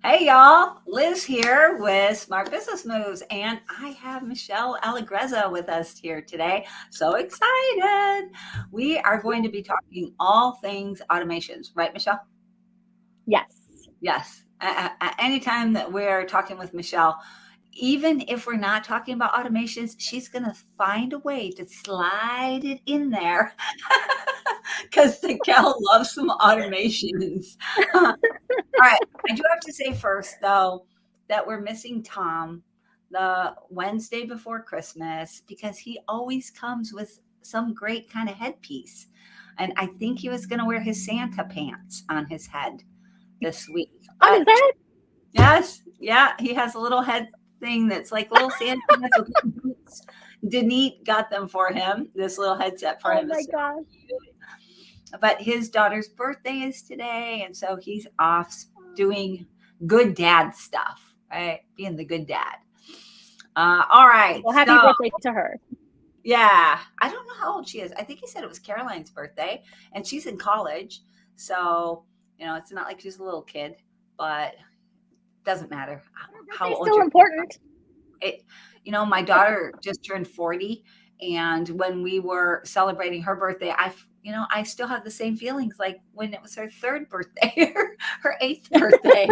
Hey y'all, Liz here with Smart Business Moves, and I have Michelle Allegrezza with us here today. So excited! We are going to be talking all things automations, right, Michelle? Yes. Yes. At any time that we're talking with Michelle, even if we're not talking about automations, she's going to find a way to slide it in there because the gal loves some automations. All right. I do have to say first, though, that we're missing Tom the Wednesday before Christmas because he always comes with some great kind of headpiece. And I think he was going to wear his Santa pants on his head this week. Oh, is But that? yes, yeah, he has a little head thing that's like little Santa pants with little boots. Denise got them for him, this little headset for Oh him. my It's so gosh. cute. But his daughter's birthday is today, and so he's off doing good dad stuff, right? Being the good dad. All right. Well, happy So, birthday to her. yeah, I don't know how old she is. I think he said it was Caroline's birthday, and she's in college. So, it's not like she's a little kid, but it doesn't matter Her how birthday's old still your kids are. important. My daughter just turned 40, and when we were celebrating her birthday, I still have the same feelings like when it was her third birthday, her eighth birthday.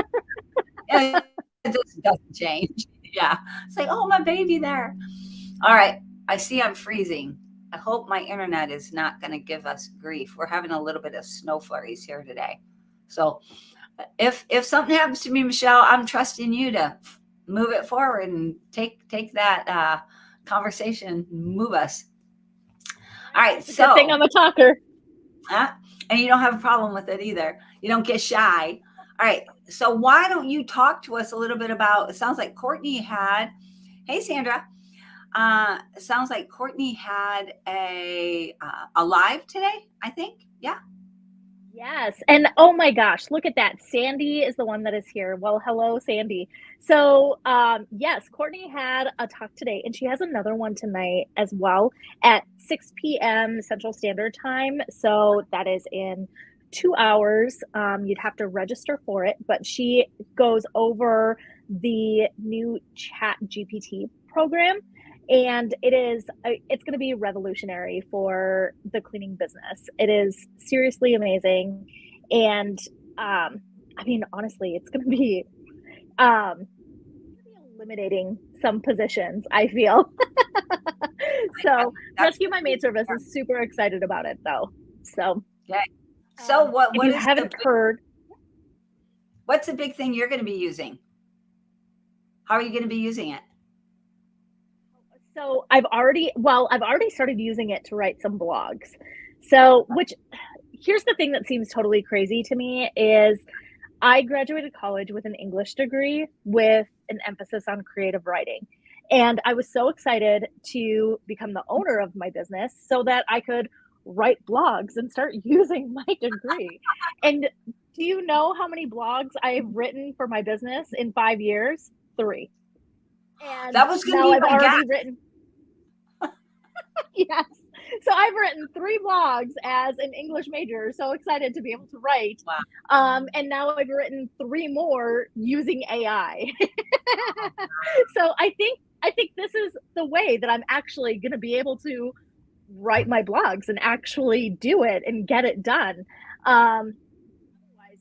And it just doesn't change. Yeah. It's like, oh, my baby there. All right. I see I'm freezing. I hope my internet is not going to give us grief. We're having a little bit of snow flurries here today. So if something happens to me, Michelle, I'm trusting you to move it forward and take that conversation, move us. All right. It's a good thing So, I'm a talker. and you don't have a problem with it either. You don't get shy. All right. So why don't you talk to us a little bit about? It sounds like Courtney had. Hey, Sandra. It sounds like Courtney had a live today. I think. Yeah. Yes. And oh my gosh, look at that. Sandy is the one that is here. Well, hello, Sandy. So, yes, Courtney had a talk today, and she has another one tonight as well at 6 p.m. Central Standard Time. So that is in 2 hours. You'd have to register for it, but she goes over the new Chat GPT program, and it's going to be revolutionary for the cleaning business. It is seriously amazing. And I mean, honestly, it's going to be eliminating some positions, I feel. So That's Rescue My Maid Service is super excited about it, though. So okay. So if what you is haven't heard, what's the big thing you're going to be using? How are you going to be using it? so I've already started using it to write some blogs. So, which here's the thing that seems totally crazy to me is I graduated college with an English degree with an emphasis on creative writing. And I was so excited to become the owner of my business so that I could write blogs and start using my degree. And do you know how many blogs I've written for my business in 5 years? Three. And That was going to now be I've my guess. already written, yes. So I've written three blogs as an English major, so excited to be able to write. Wow. And now I've written three more using AI. So I think this is the way that I'm actually going to be able to write my blogs and actually do it and get it done. Otherwise,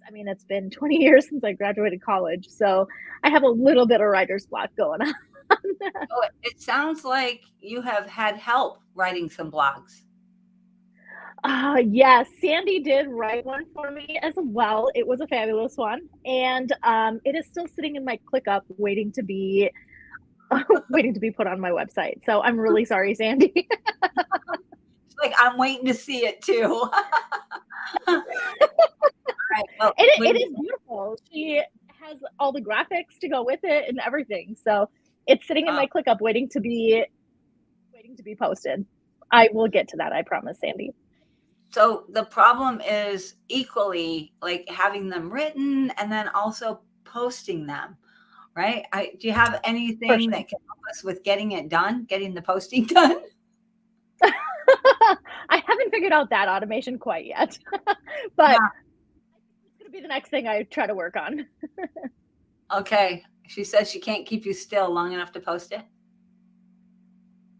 I mean, it's been 20 years since I graduated college, so I have a little bit of writer's block going on. Oh, it sounds like you have had help writing some blogs. Yes, Sandy did write one for me as well. It was a fabulous one, and it is still sitting in my ClickUp, waiting to be waiting to be put on my website. So I'm really sorry, Sandy. It's like I'm waiting to see it too. All right. Well, It is beautiful. She has all the graphics to go with it and everything. So it's sitting in my ClickUp, waiting to be posted. I will get to that. I promise, Sandy. so the problem is equally like having them written and then also posting them, right? Do you have For anything sure. that can help us with getting it done, getting the posting done? I haven't figured out that automation quite yet, but Yeah. it's going to be the next thing I try to work on. Okay. She says she can't keep you still long enough to post it.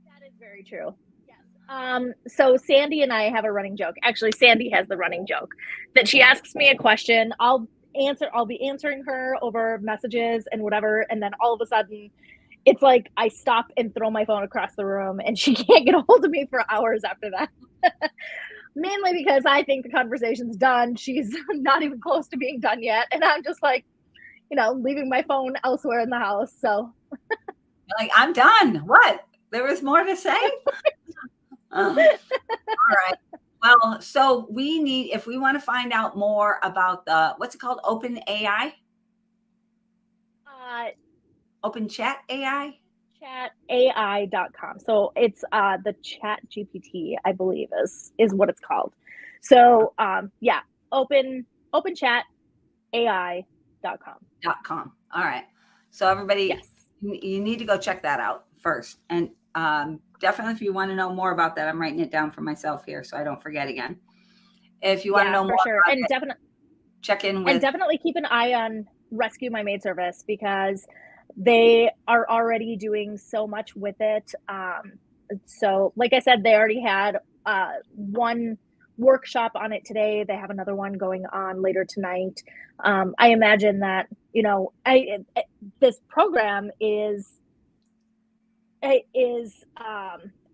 That is very true. Yes. So Sandy and I have a running joke. Actually, Sandy has the running joke that she asks me a question. I'll be answering her over messages and whatever, and then all of a sudden it's like I stop and throw my phone across the room and she can't get a hold of me for hours after that. Mainly because I think the conversation's done. She's not even close to being done yet. And I'm just like, leaving my phone elsewhere in the house. So You're like, I'm done. What? There was more to say? All right. Well, so we need, if we want to find out more about the, what's it called? Open AI? uh, Open Chat AI? chatai.com. So it's the Chat GPT, I believe is what it's called. So yeah, open chat ai.com. .com. All right. So everybody, Yes. you need to go check that out first. And definitely if you want to know more about that, I'm writing it down for myself here so I don't forget again. If you want to Yeah, know for more sure. about And it, definitely check in with. definitely keep an eye on Rescue My Maid Service because they are already doing so much with it. So like I said, they already had one workshop on it today. They have another one going on later tonight. I imagine that, this program is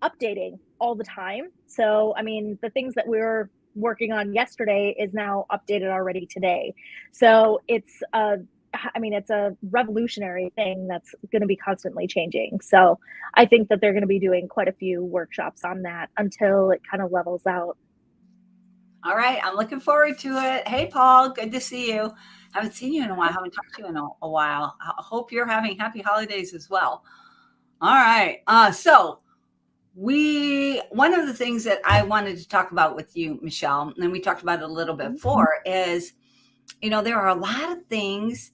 updating all the time. So, I mean, the things that we were working on yesterday is now updated already today. So it's a revolutionary thing that's going to be constantly changing. So I think that they're going to be doing quite a few workshops on that until it kind of levels out. All right. I'm looking forward to it. Hey, Paul, good to see you. Haven't seen you in a while. Haven't talked to you in a while. I hope you're having happy holidays as well. All right. So one of the things that I wanted to talk about with you, Michelle, and we talked about it a little bit before, is, there are a lot of things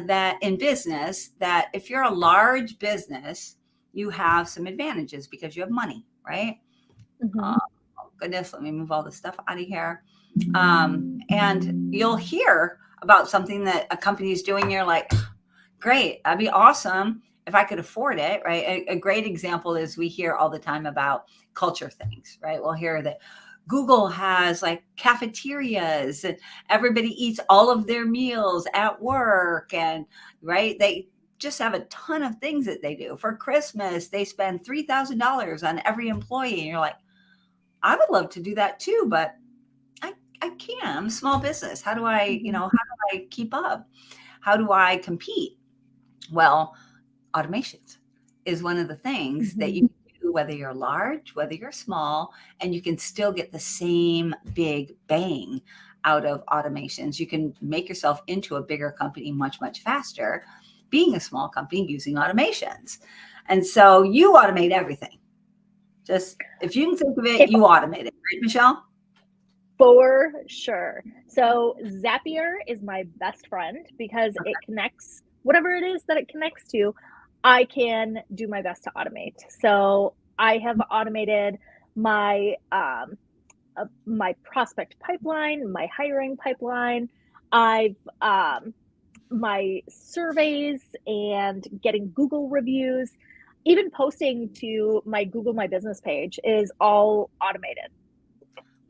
that in business that if you're a large business, you have some advantages because you have money, right? Mm-hmm. Oh goodness, let me move all this stuff out of here. And you'll hear about something that a company is doing. You're like, great, that'd be awesome if I could afford it, right? A great example is we hear all the time about culture things, right? We'll hear that Google has like cafeterias and everybody eats all of their meals at work, and right, they just have a ton of things that they do. For Christmas, they spend $3,000 on every employee. And you're like, I would love to do that too, but I can't. I'm a small business. How do how do I keep up? How do I compete? Well, automations is one of the things that you Mm-hmm. can do, whether you're large, whether you're small, and you can still get the same big bang out of automations. You can make yourself into a bigger company much, much faster being a small company using automations. And so you automate everything. Just if you can think of it, If you automate it, right, Michelle? For sure. So Zapier is my best friend because it connects whatever it is that it connects to. I can do my best to automate. So I have automated my my prospect pipeline, my hiring pipeline. I've my surveys and getting Google reviews, even posting to my Google My Business page is all automated.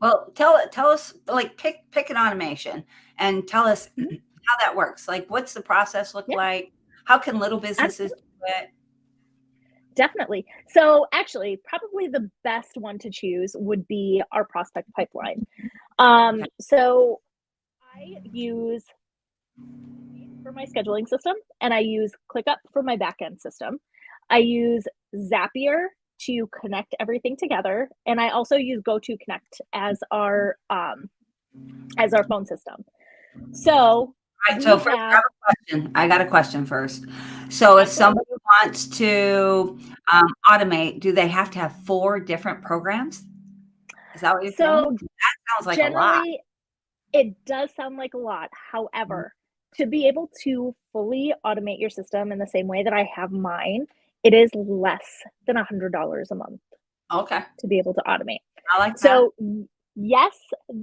Well, tell us, like, pick an automation and tell us how that works. Like, what's the process look Yeah, like? How can little businesses do it? definitely. So actually, probably the best one to choose would be our prospect pipeline. Okay. So I use for my scheduling system, and I use ClickUp for my backend system. I use Zapier to connect everything together, and I also use GoToConnect as our phone system. So All right. So we first, I have have a question. I got a question first. So if absolutely somebody wants to automate, do they have to have 4 different programs? Is that what you're saying? so That sounds like a lot. generally it does sound like a lot. However, to be able to fully automate your system in the same way that I have mine, it is less than $100 a month Okay. to be able to automate. I like that. So, yes,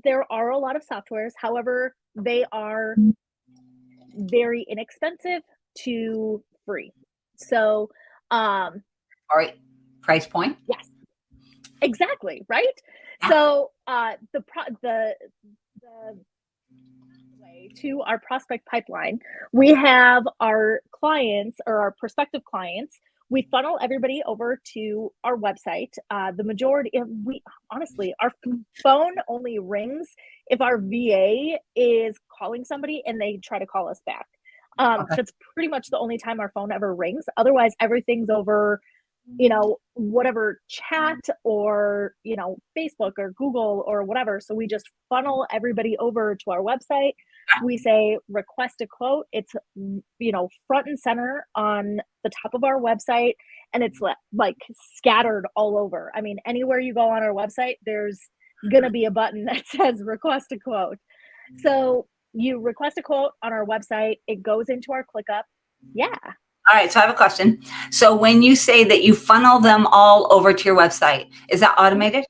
there are a lot of softwares. However, they are very inexpensive to free. So, All right. Price point. yes, exactly, right? Yeah. So, the way to our prospect pipeline, we have our clients or our prospective clients. We funnel everybody over to our website. The majority, we honestly, our phone only rings if our VA is calling somebody and they try to call us back. Okay. That's pretty much the only time our phone ever rings. Otherwise, everything's over, whatever chat or, Facebook or Google or whatever. So we just funnel everybody over to our website. We say request a quote. It's, front and center on the top of our website, and it's like scattered all over. I mean, anywhere you go on our website, there's going to be a button that says request a quote. So you request a quote on our website, it goes into our ClickUp. Yeah. All right. So I have a question. So when you say that you funnel them all over to your website, is that automated?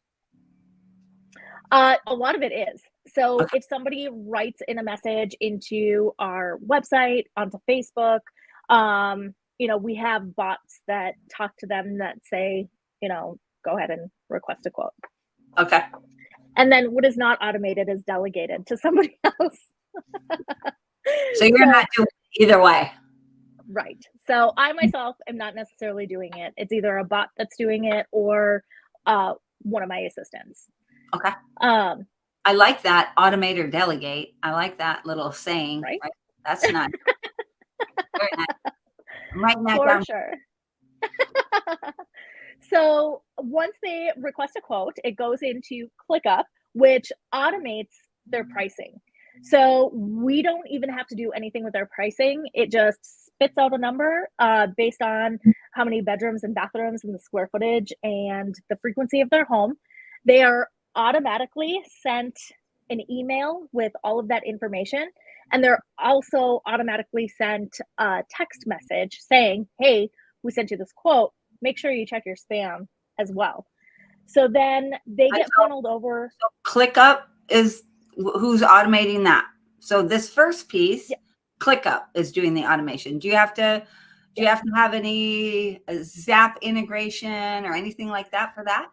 A lot of it is. So Okay. if somebody writes in a message into our website, onto Facebook, we have bots that talk to them that say, go ahead and request a quote. Okay. And then what is not automated is delegated to somebody else. So you're not doing it either way. Right. So I myself am not necessarily doing it. It's either a bot that's doing it or one of my assistants. Okay. Um, I like that, automate or delegate. I like that little saying. right? Right? That's nice. Very nice. I'm writing that For down. sure. So once they request a quote, it goes into ClickUp, which automates their pricing. So we don't even have to do anything with their pricing. It just spits out a number based on how many bedrooms and bathrooms and the square footage and the frequency of their home. They are automatically sent an email with all of that information. And they're also automatically sent a text message saying, hey, we sent you this quote. Make sure you check your spam as well. So then they get funneled over. So ClickUp is who's automating that. So this first piece, Yeah. ClickUp is doing the automation. Do you have to have any Zap integration or anything like that for that?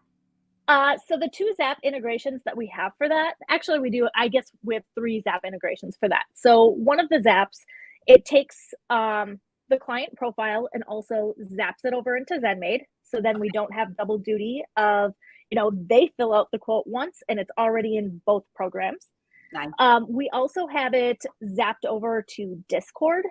So the two Zap integrations that we have for that, actually we do, I guess we have three Zap integrations for that. So one of the Zaps, it takes the client profile and also zaps it over into ZenMaid. So then we don't have double duty of, they fill out the quote once and it's already in both programs. Nice. We also have it zapped over to Discord.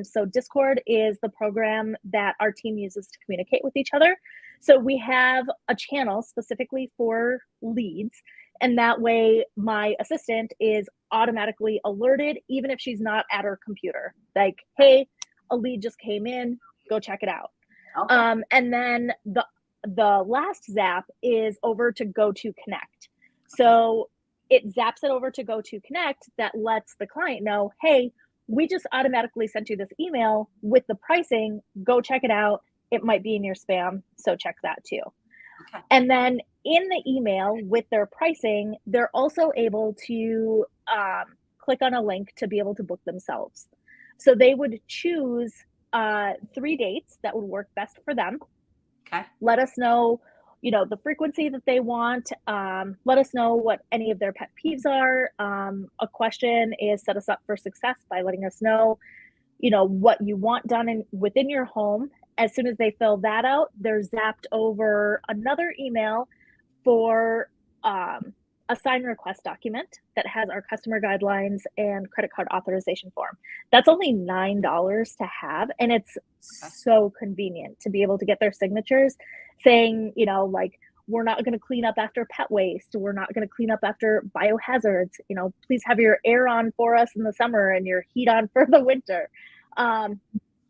So Discord is the program that our team uses to communicate with each other. So we have a channel specifically for leads, and that way my assistant is automatically alerted even if she's not at her computer. Like, hey, a lead just came in, go check it out. Okay. And then the last zap is over to GoToConnect. So it zaps it over to GoToConnect that lets the client know, hey, we just automatically sent you this email with the pricing. Go check it out. It might be in your spam, so check that too. Okay. And then in the email with their pricing, they're also able to click on a link to be able to book themselves. So they would choose 3 dates that would work best for them. Okay. Let us know, the frequency that they want. Let us know what any of their pet peeves are. A question is set us up for success by letting us know, what you want done within your home. As soon as they fill that out, they're zapped over another email for a sign request document that has our customer guidelines and credit card authorization form. That's only $9 to have, and it's so convenient to be able to get their signatures saying, like, we're not going to clean up after pet waste. We're not going to clean up after biohazards. Please have your air on for us in the summer and your heat on for the winter.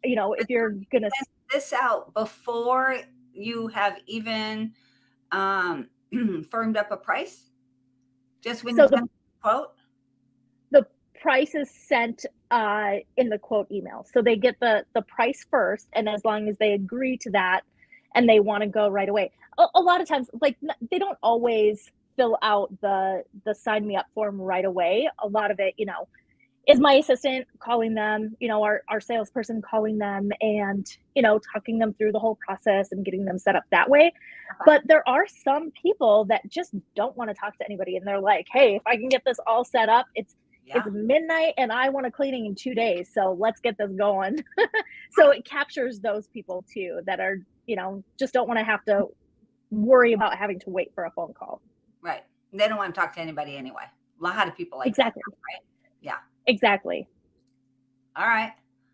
If you're going to this out before you have even firmed up a price, just when you send a quote. The price is sent in the quote email, so they get the price first, and as long as they agree to that and they want to go right away. A lot of times, like, they don't always fill out the sign me up form right away. A lot of it, is my assistant calling them, our salesperson calling them and, talking them through the whole process and getting them set up that way. Okay. But there are some people that just don't want to talk to anybody and they're like, hey, if I can get this all set up, it's Yeah. midnight and I want a cleaning in 2 days. So let's get this going. So it captures those people too that are, just don't want to have to worry about having to wait for a phone call. Right. They don't want to talk to anybody anyway. A lot of people like that, Exactly. right? Yeah. Exactly. All right.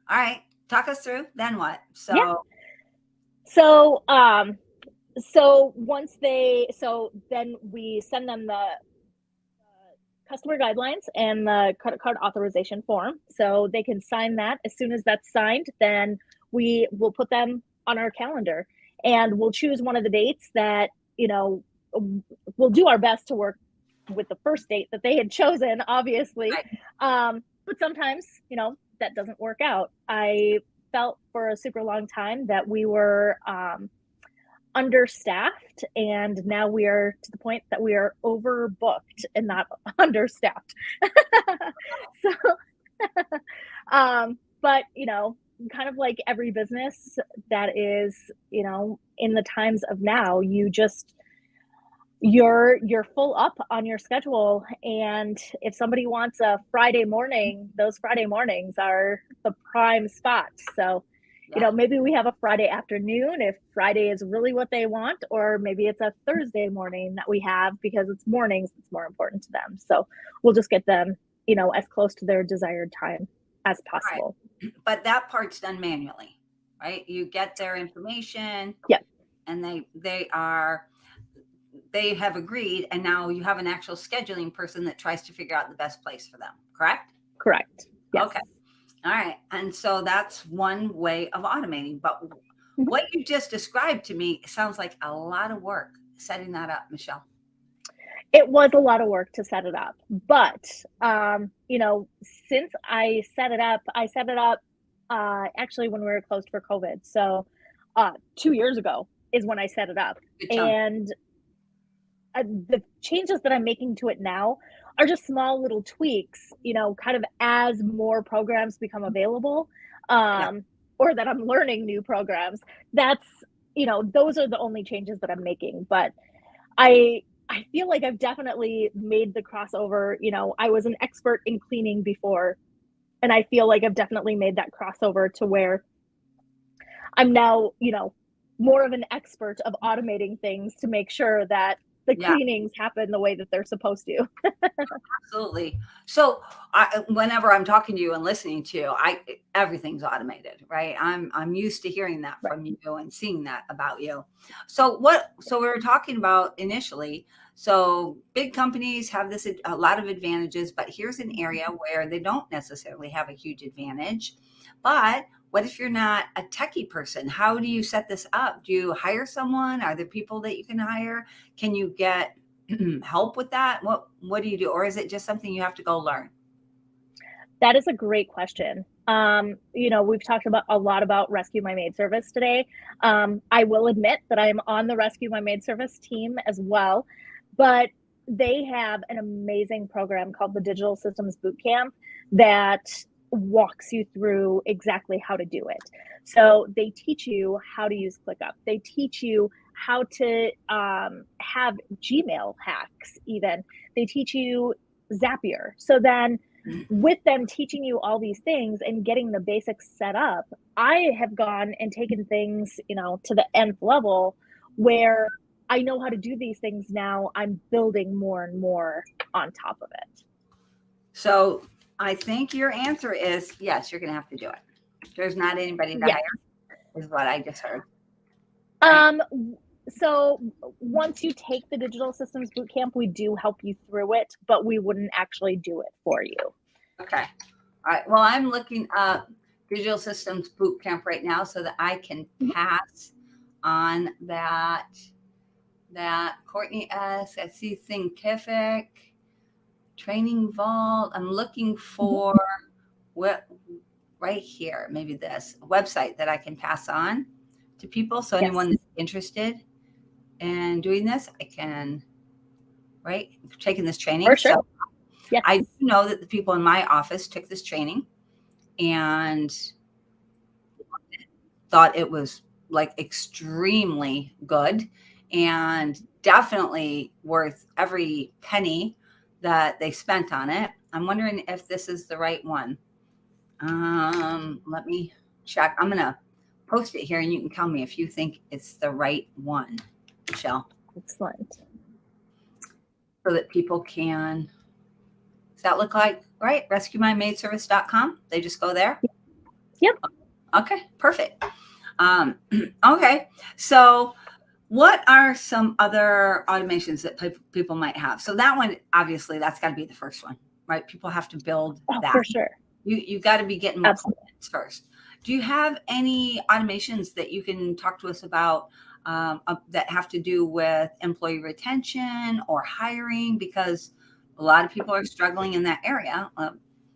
All right. Talk us through. Then what? Yeah. So, So, so then we send them the customer guidelines and the credit card authorization form. So they can sign that. As soon as that's signed, then we will put them on our calendar and we'll choose one of the dates that, we'll do our best to work with the first date that they had chosen, obviously. right. But sometimes, that doesn't work out. I felt for a super long time that we were understaffed, and now we are to the point that we are overbooked and not understaffed. So, but kind of like every business that is, in the times of now, you're full up on your schedule, and if somebody wants a Friday morning, those Friday mornings are the prime spots. So Yeah. maybe we have a Friday afternoon if Friday is really what they want, or maybe it's a Thursday morning that we have because it's mornings that's more important to them. So we'll just get them, as close to their desired time as All right. possible. But that part's done manually, right? You get their information Yep, and they have agreed. And now you have an actual scheduling person that tries to figure out the best place for them. Correct? correct. Yes. Okay. All right. And so that's one way of automating. But Mhm. what you just described to me sounds like a lot of work setting that up, Michelle. It was a lot of work to set it up, but since I set it up actually when we were closed for COVID. So 2 years ago is when I set it up, Good chunk. and the changes that I'm making to it now are just small little tweaks, kind of as more programs become available, Yeah. or that I'm learning new programs. That's, those are the only changes that I'm making. But I feel like I've definitely made the crossover. I was an expert in cleaning before, and I feel like I've definitely made that crossover to where I'm now, more of an expert of automating things to make sure that the Yeah. cleanings happen the way that they're supposed to. Absolutely. So whenever I'm talking to you and listening to you, everything's automated, right? I'm used to hearing that Right. from you and seeing that about you. So we were talking about initially. So big companies have a lot of advantages, but here's an area where they don't necessarily have a huge advantage. But what if you're not a techie person? How do you set this up? Do you hire someone? Are there people that you can hire? Can you get help with that? What do you do? Or is it just something you have to go learn? That is a great question. We've talked about a lot about Rescue My Maid service today. I will admit that I'm on the Rescue My Maid service team as well, but they have an amazing program called the Digital Systems Bootcamp that walks you through exactly how to do it. So they teach you how to use ClickUp. They teach you how to have Gmail hacks, even. They teach you Zapier. So then with them teaching you all these things and getting the basics set up, I have gone and taken things, to the nth level where I know how to do these things now. I'm building more and more on top of it. So I think your answer is yes, you're going to have to do it. There's not anybody to Yes. hire, is what I just heard. Right? Um, so once you take the digital systems bootcamp, we do help you through it, but we wouldn't actually do it for you. Okay. All right. Well, I'm looking up Digital Systems Boot Camp right now so that I can pass on that Courtney S. I see Thinkific, Training Vault. I'm looking for what right here, maybe this website that I can pass on to people. So Yes. anyone that's interested in doing this, I can, right, taking this training. For sure. So Yes. I do know that the people in my office took this training and thought it was like extremely good and definitely worth every penny that they spent on it. I'm wondering if this is the right one. Let me check. I'm gonna post it here and you can tell me if you think it's the right one, Michelle, Excellent. so that people can. Does that look like right? RescueMyMaidService.com. They just go there. Yep. Okay, perfect. Okay, so what are some other automations that people might have? So that one, obviously, that's got to be the first one, right? People have to build Oh, that. for sure. You got to be getting more Absolutely. clients first. Do you have any automations that you can talk to us about that have to do with employee retention or hiring? Because a lot of people are struggling in that area.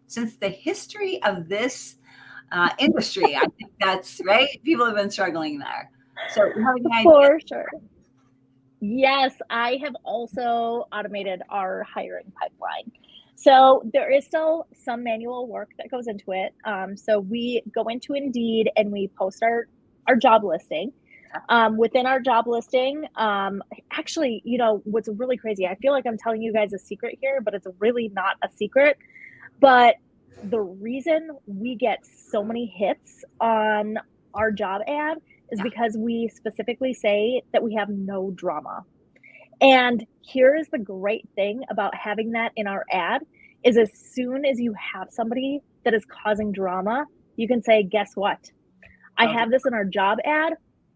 Since the history of this industry, I think that's right. People have been struggling there. So, you have any ideas? For sure. Yes, I have also automated our hiring pipeline. So there is still some manual work that goes into it. So we go into Indeed and we post our job listing. Within our job listing, actually, what's really crazy, I feel like I'm telling you guys a secret here, but it's really not a secret. But the reason we get so many hits on our job ad is Yeah. because we specifically say that we have no drama. And here is the great thing about having that in our ad is as soon as you have somebody that is causing drama, you can say, guess what? I Okay. have this in our job ad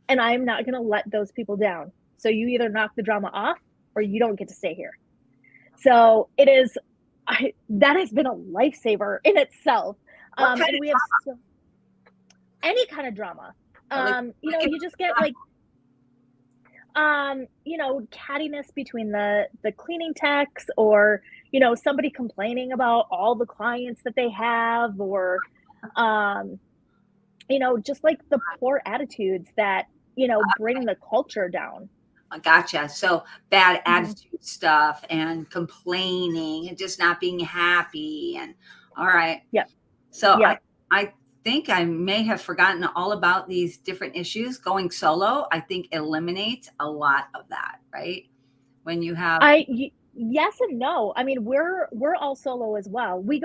and I'm not going to let those people down. So you either knock the drama off or you don't get to stay here. So it is, that has been a lifesaver in itself. What kind And of we have any kind of drama. like, You just get like, cattiness between the cleaning techs or, somebody complaining about all the clients that they have or, just like the poor attitudes that, bring the culture down. gotcha. So bad Mhm. attitude stuff and complaining and just not being happy. And all right. Yep. So Yep. I think I may have forgotten all about these different issues. Going solo, I think eliminates a lot of that, right? When you have, Yes and no. I mean, we're all solo as well. We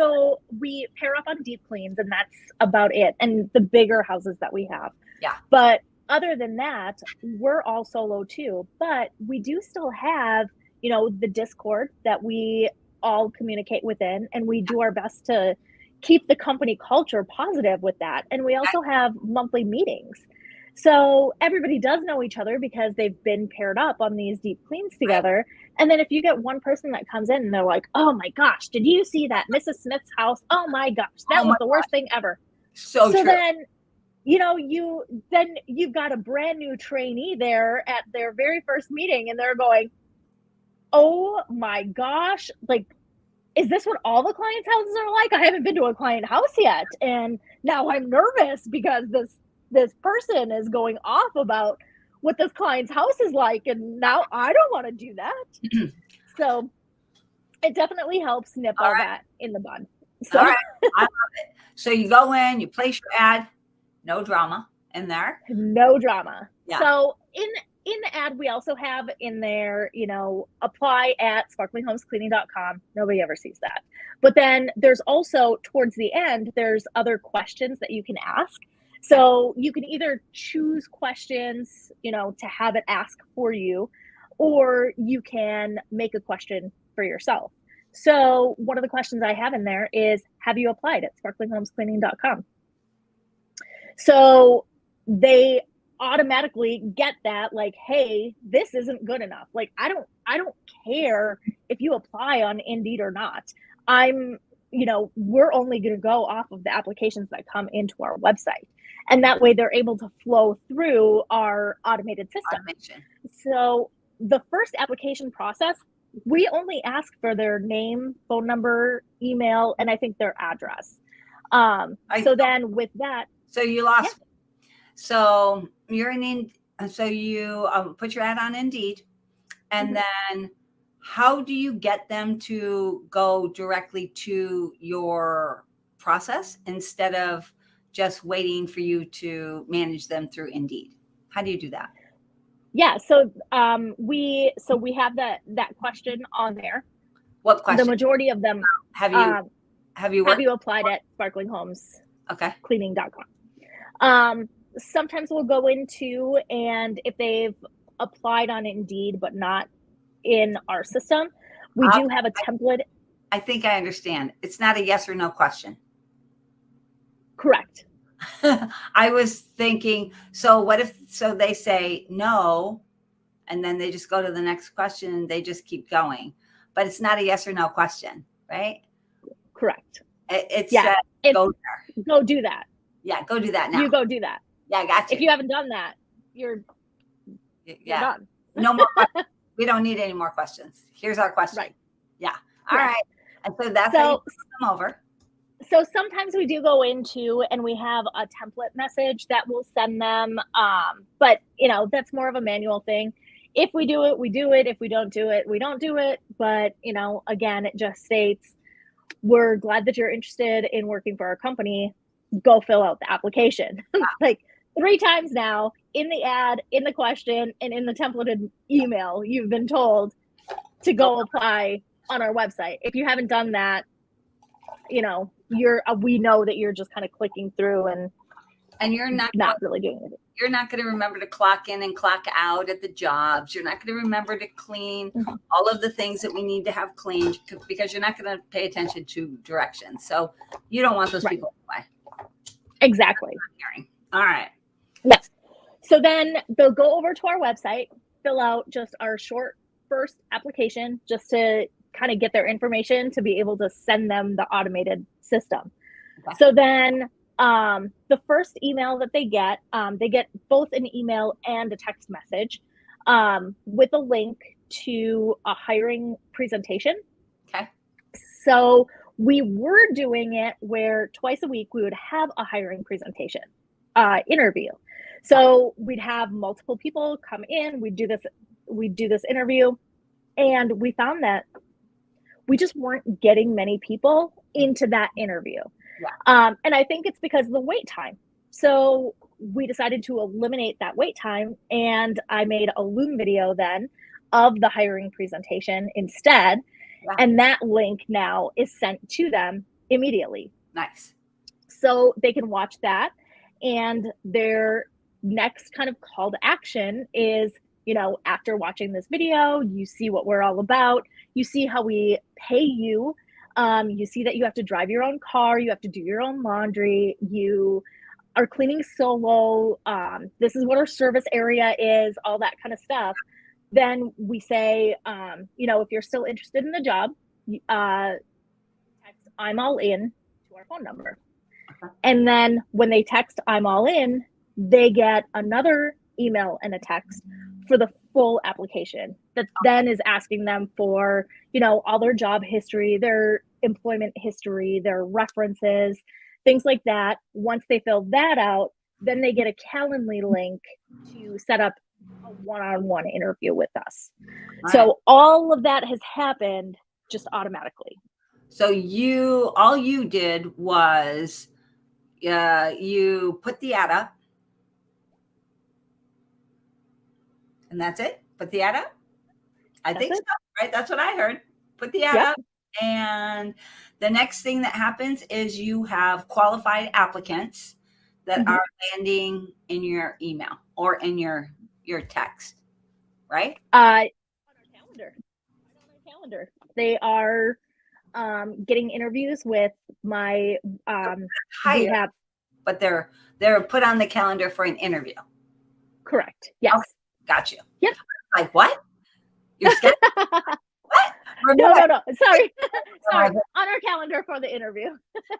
pair up on deep cleans and that's about it. And the bigger houses that we have. yeah, But other than that, we're all solo too. But we do still have, the Discord that we all communicate within, and we do our best to keep the company culture positive with that. And we also have monthly meetings. So everybody does know each other because they've been paired up on these deep cleans right. together. And then if you get one person that comes in and they're like, oh my gosh, did you see that Mrs. Smith's house? Oh my gosh, Oh that my was the worst gosh, thing ever. so So true. you've got a brand new trainee there at their very first meeting and they're going, oh my gosh, like, is this what all the clients' houses are like? I haven't been to a client house yet. And now I'm nervous because this person is going off about what this client's house is like. And now I don't want to do that. So it definitely helps nip All all right. that in the bud. All So right. I love it. So you go in, you place your ad, no drama in there. no drama. Yeah. So in the ad, we also have in there, apply at sparklinghomescleaning.com. Nobody ever sees that. But then there's also towards the end, there's other questions that you can ask. Okay. So you can either choose questions, to have it ask for you, or you can make a question for yourself. So one of the questions I have in there is, have you applied at sparklinghomescleaning.com? So they automatically get that, like, hey, this isn't good enough. Like, I don't care if you apply on Indeed or not. I'm, we're only going to go off of the applications that come into our website. And that way they're able to flow through our automated system. Automation. So the first application process, we only ask for their name, phone number, email, and I think their address. So then with that, So you yeah. lost. So you're in. So you put your ad on Indeed, and then how do you get them to go directly to your process instead of just waiting for you to manage them through Indeed? How do you do that? Yeah, so we have that question on there. What The question? majority of them, Have you um, have you have worked? you applied at Okay. sparklinghomescleaning.com? Sometimes we'll go into, and if they've applied on Indeed but not in our system, we Uh, do have a template. I think I understand. It's not a yes or no question. Correct. I was thinking, so what if, so they say no, and then they just go to the next question and they just keep going. But it's not a yes or no question, right? Correct. It Yeah. said It's go there. go do that. Yeah, go do that You now. go do that. Yeah, I got If you. you haven't done that, you're Yeah. done. No more questions. We don't need any more questions. Here's our question. Right. Yeah. All Correct. right. And so that's how you So put them over. so sometimes we do go into, and we have a template message that we'll send them. But that's more of a manual thing. If we do it, we do it. If we don't do it, we don't do it. But again, it just states, we're glad that you're interested in working for our company. Go fill out the application. Like 3 times now, in the ad, in the question, and in the templated email, you've been told to go apply on our website. If you haven't done that, we know that you're just kind of clicking through And you're not really doing it. You're not going to remember to clock in and clock out at the jobs. You're not going to remember to clean all of the things that we need to have cleaned because you're not going to pay attention to directions. So you don't want those people anyway. Exactly. All right. Yes. So then they'll go over to our website, fill out just our short first application, just to kind of get their information to be able to send them the automated system. Okay. So then the first email that they get both an email and a text message with a link to a hiring presentation. Okay. So we were doing it where twice a week we would have a hiring presentation interview. So we'd have multiple people come in, we'd do this interview, and we found that we just weren't getting many people into that interview. Yeah. And I think it's because of the wait time. So we decided to eliminate that wait time, and I made a Loom video then of the hiring presentation instead. Yeah. And that link now is sent to them immediately. Nice. So they can watch that, and their next kind of call to action is, after watching this video, you see what we're all about. You see how we pay you. You see that you have to drive your own car. You have to do your own laundry. You are cleaning solo. This is what our service area is, all that kind of stuff. Then we say, if you're still interested in the job, text "I'm all in" to our phone number. And then when they text "I'm all in," they get another email and a text for the full application that then is asking them for, all their job history, their employment history, their references, things like that. Once they fill that out, then they get a Calendly link to set up a one-on-one interview with us. Right. So all of that has happened just automatically. So all you did was you put the ad up, and that's it. Put the ad up. I think so, right? That's what I heard. Put the ad up, and the next thing that happens is you have qualified applicants that are landing in your email or in your text, right? On our calendar. They are getting interviews with my but they're put on the calendar for an interview. Correct. Yes. Okay. Got you. Yep. Like what? You're scared? What? No. Sorry. On our calendar for the interview.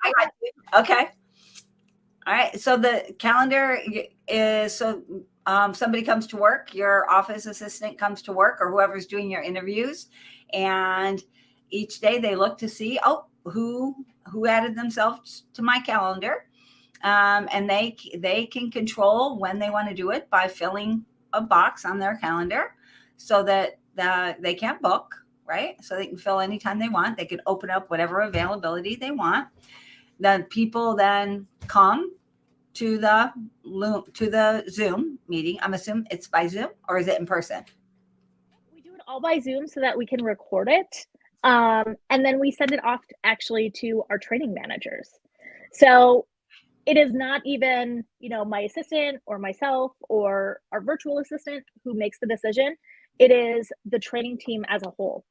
I got you. Okay. All right. So the calendar is somebody comes to work, your office assistant comes to work, or whoever's doing your interviews, and each day they look to see, who added themselves to my calendar, and they can control when they want to do it by filling a box on their calendar, so that they can't book right? So they can fill anytime they want. They can open up whatever availability they want. Then people then come to the Zoom meeting. I'm assuming it's by Zoom, or is it in person? We do it all by Zoom so that we can record it. And then we send it off actually to our training managers. So it is not even, my assistant or myself or our virtual assistant who makes the decision. It is the training team as a whole.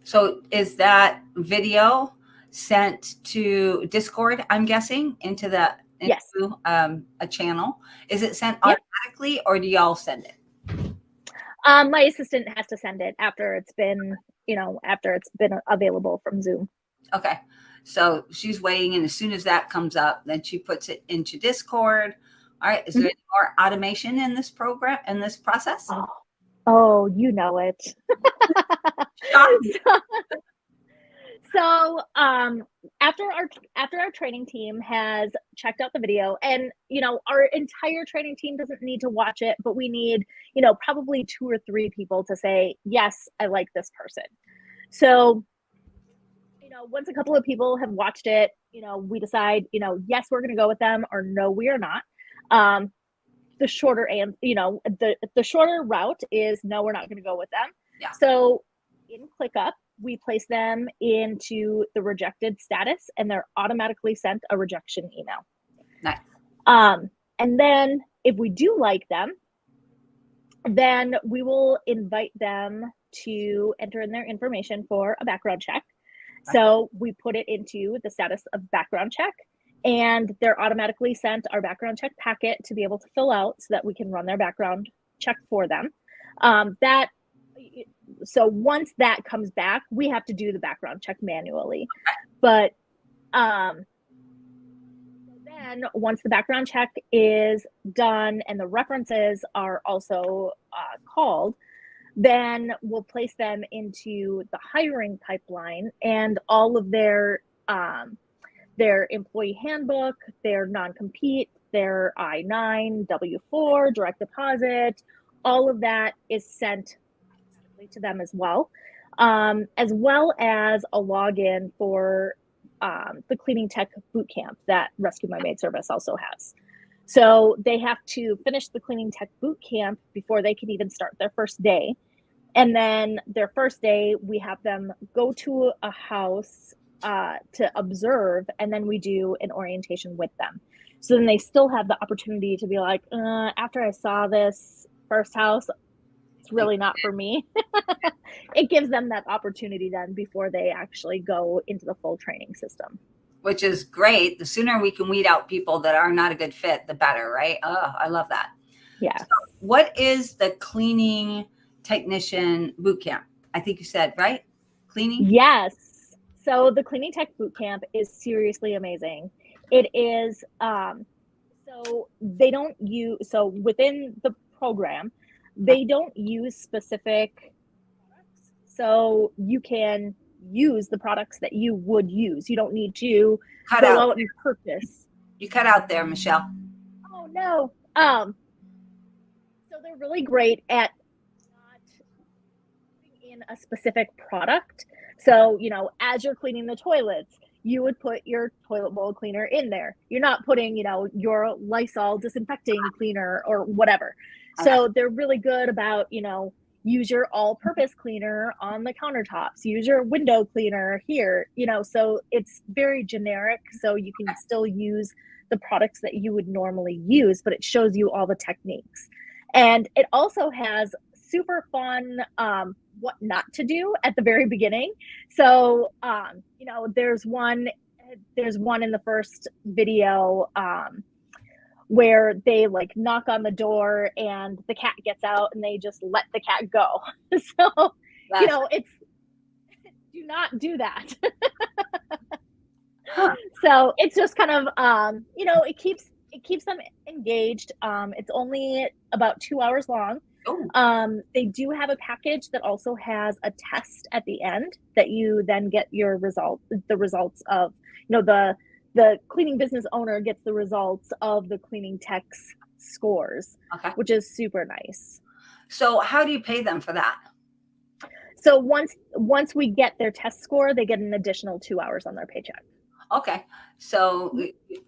So is that video sent to Discord, I'm guessing, Yes. into a channel? Is it sent Yep. automatically, or do y'all send it? My assistant has to send it after it's been available from Zoom. Okay. So she's waiting, and as soon as that comes up, then she puts it into Discord. All right. Is there any more automation in this program, in this process? Oh, you know it. So after our training team has checked out the video, and our entire training team doesn't need to watch it, but we need probably 2 or 3 people to say, yes, I like this person. So once a couple of people have watched it, we decide, yes, we're going to go with them, or no, we are not. The shorter the shorter route is no, we're not going to go with them. Yeah. So in ClickUp, we place them into the rejected status, and they're automatically sent a rejection email. Nice. And then if we do like them, then we will invite them to enter in their information for a background check. So we put it into the status of background check, and they're automatically sent our background check packet to be able to fill out so that we can run their background check for them. So once that comes back, we have to do the background check manually. But then once the background check is done and the references are also called, then we'll place them into the hiring pipeline, and all of their employee handbook, their non-compete, their I-9, W-4, direct deposit, all of that is sent to them as well as a login for the cleaning tech bootcamp that Rescue My Maid service also has. So they have to finish the cleaning tech bootcamp before they can even start their first day. And then their first day, we have them go to a house to observe, and then we do an orientation with them. So then they still have the opportunity to be like, after I saw this first house, it's really not for me. It gives them that opportunity then before they actually go into the full training system. Which is great. The sooner we can weed out people that are not a good fit, the better, right? Oh, I love that. Yeah. So what is the cleaning technician boot camp? I think you said, right? Cleaning? Yes. So the cleaning tech boot camp is seriously amazing. It is, so they don't use, so within the program, they don't use specific products. So you can use the products that you would use. You don't need to go out and purchase. You cut out there, Michelle. Oh no. So they're really great at not putting in a specific product. So, as you're cleaning the toilets, you would put your toilet bowl cleaner in there. You're not putting, your Lysol disinfecting cleaner or whatever. So they're really good about, use your all-purpose cleaner on the countertops, use your window cleaner here, so it's very generic. So you can still use the products that you would normally use, but it shows you all the techniques. And it also has super fun what not to do at the very beginning. So there's one in the first video where they like knock on the door and the cat gets out and they just let the cat go. So it's do not do that. So it's just kind of it keeps them engaged. It's only about 2 hours long. They do have a package that also has a test at the end that you then get the results of, the cleaning business owner gets the results of the cleaning tech's scores, which is super nice. So how do you pay them for that? So once we get their test score, they get an additional 2 hours on their paycheck. Okay. So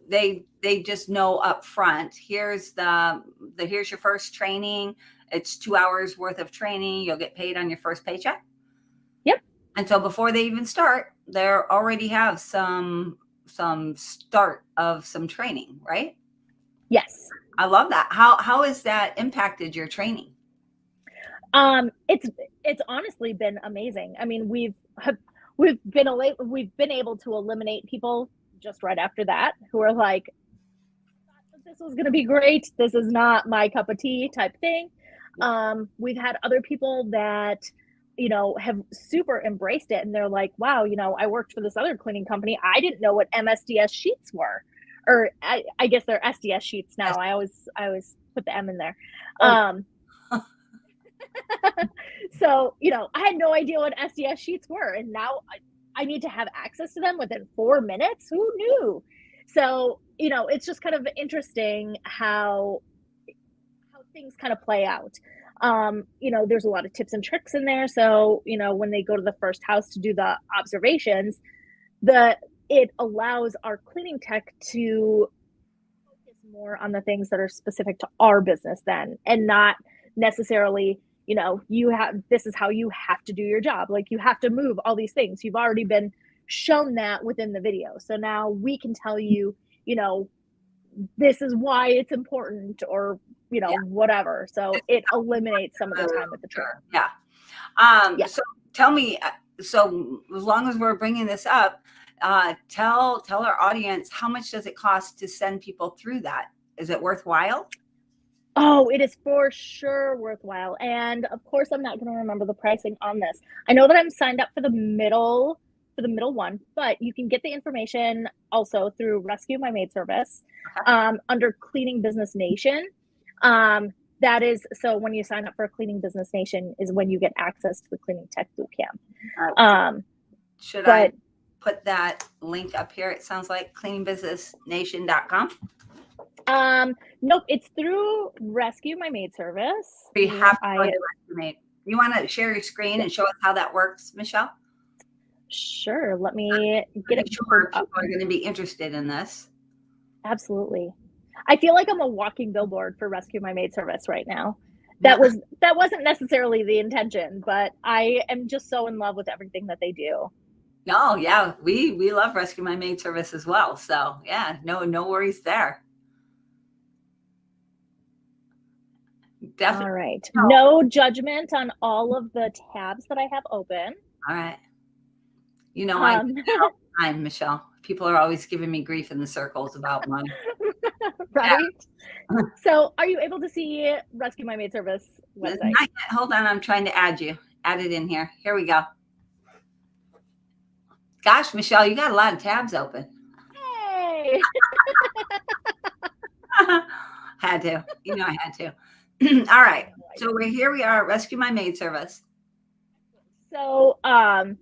they just know up front, here's here's your first training. It's 2 hours worth of training. You'll get paid on your first paycheck. Yep. And so before they even start, they already have some start of some training, right? Yes. I love that. How has that impacted your training? It's honestly been amazing. I mean, we've been able to eliminate people just right after that who are like, this was going to be great. This is not my cup of tea type thing. We've had other people that, have super embraced it. And they're like, wow, I worked for this other cleaning company. I didn't know what MSDS sheets were, or I guess they're SDS sheets now. I always put the M in there. Oh. So, I had no idea what SDS sheets were. And now I need to have access to them within 4 minutes. Who knew? So, it's just kind of interesting how things kind of play out. There's a lot of tips and tricks in there. So, when they go to the first house to do the observations, it allows our cleaning tech to focus more on the things that are specific to our business then, and not necessarily, this is how you have to do your job. Like, you have to move all these things. You've already been shown that within the video. So now we can tell you, this is why it's important, or, whatever. So it eliminates some of the time with the training. Yeah. Yeah. So tell me, so as long as we're bringing this up, tell our audience, how much does it cost to send people through that? Is it worthwhile? Oh, it is for sure worthwhile. And of course, I'm not going to remember the pricing on this. I know that I'm signed up for the middle one, but you can get the information also through Rescue My Maid Service, under Cleaning Business Nation. That is, so when you sign up for Cleaning Business Nation is when you get access to the Cleaning Tech Bootcamp. Should I put that link up here? It sounds like cleaningbusinessnation.com. Nope, it's through Rescue My Maid Service. You have to go to Rescue Maid. You want to share your screen and show us how that works, Michelle? Sure. Let me get it. Sure, people are going to be interested in this. Absolutely. I feel like I'm a walking billboard for Rescue My Maid Service right now. That wasn't necessarily the intention, but I am just so in love with everything that they do. No, yeah, we love Rescue My Maid Service as well. So yeah, no worries there. Definitely. All right. No judgment on all of the tabs that I have open. All right. I do that all the time, Michelle. People are always giving me grief in the circles about money. Right. Yeah. So are you able to see Rescue My Maid Service website? Not yet. Hold on. I'm trying to add it in here. Here we go. Gosh, Michelle, you got a lot of tabs open. Hey. Had to. I had to. All right. So we are at Rescue My Maid Service. So actually,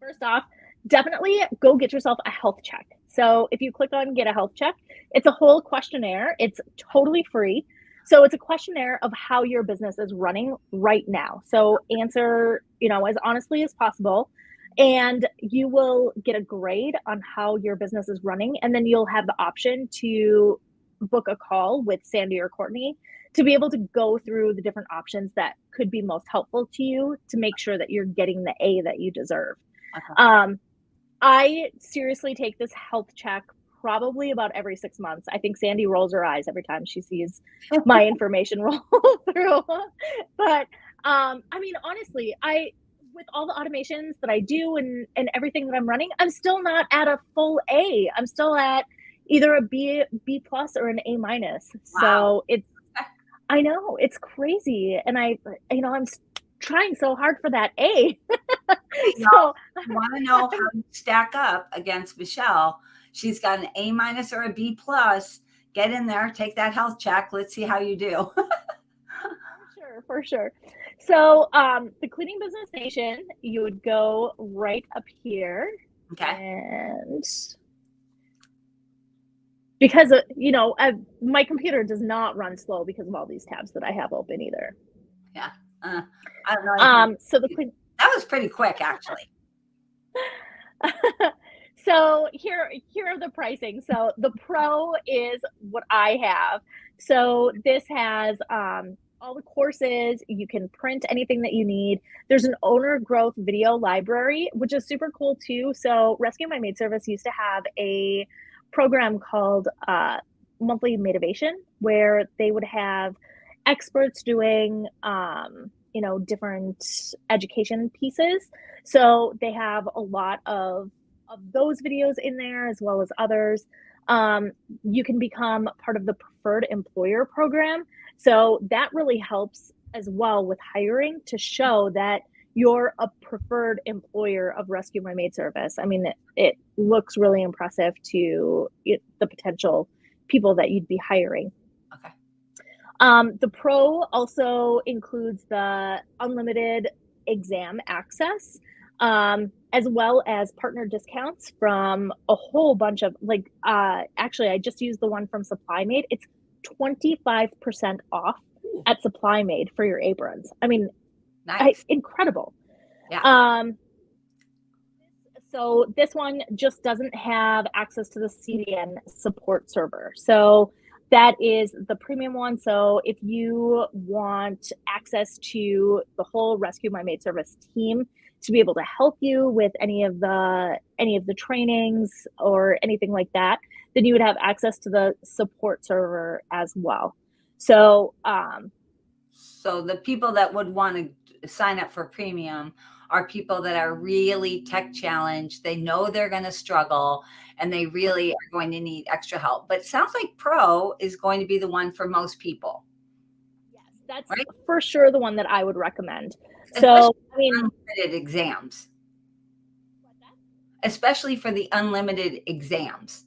first off, definitely go get yourself a health check. So if you click on get a health check, it's a whole questionnaire. It's totally free. So it's a questionnaire of how your business is running right now. So answer, as honestly as possible, and you will get a grade on how your business is running. And then you'll have the option to book a call with Sandy or Courtney to be able to go through the different options that could be most helpful to you to make sure that you're getting the A that you deserve. Okay. I seriously take this health check probably about every 6 months. I think Sandy rolls her eyes every time she sees my information roll through. But I mean, honestly, with all the automations that I do and everything that I'm running, I'm still not at a full A. I'm still at either a B plus or an A minus. Wow. So I know it's crazy. And I'm trying so hard for that A. So you want to know how you stack up against Michelle. She's got an A minus or a B plus. Get in there, take that health check. Let's see how you do. For sure. So the Cleaning Business Nation, you would go right up here. Okay. And because, my computer does not run slow because of all these tabs that I have open either. Yeah. I don't know anything. So the clean That was pretty quick, actually. So here are the pricing. So the Pro is what I have. So this has all the courses. You can print anything that you need. There's an owner growth video library, which is super cool too. So Rescue My Maid Service used to have a program called Monthly Motivation, where they would have experts doing different education pieces. So they have a lot of those videos in there as well as others. You can become part of the preferred employer program. So that really helps as well with hiring to show that you're a preferred employer of Rescue My Maid Service. I mean, it looks really impressive to the potential people that you'd be hiring. Okay. The Pro also includes the unlimited exam access, as well as partner discounts from a whole bunch of actually, I just used the one from Supply Made. It's 25% off at Supply Made for your aprons. I mean, Nice. incredible. Yeah. So this one just doesn't have access to the CDN support server. So that is the premium one. So if you want access to the whole Rescue My Maid Service team to be able to help you with any of the trainings or anything like that, then you would have access to the support server as well. So so the people that would want to sign up for premium are people that are really tech challenged. They know they're going to struggle and they really are going to need extra help. But it sounds like Pro is going to be the one for most people. Yes, that's right? for sure the one that I would recommend. Especially So, I mean, unlimited exams. Especially for the unlimited exams.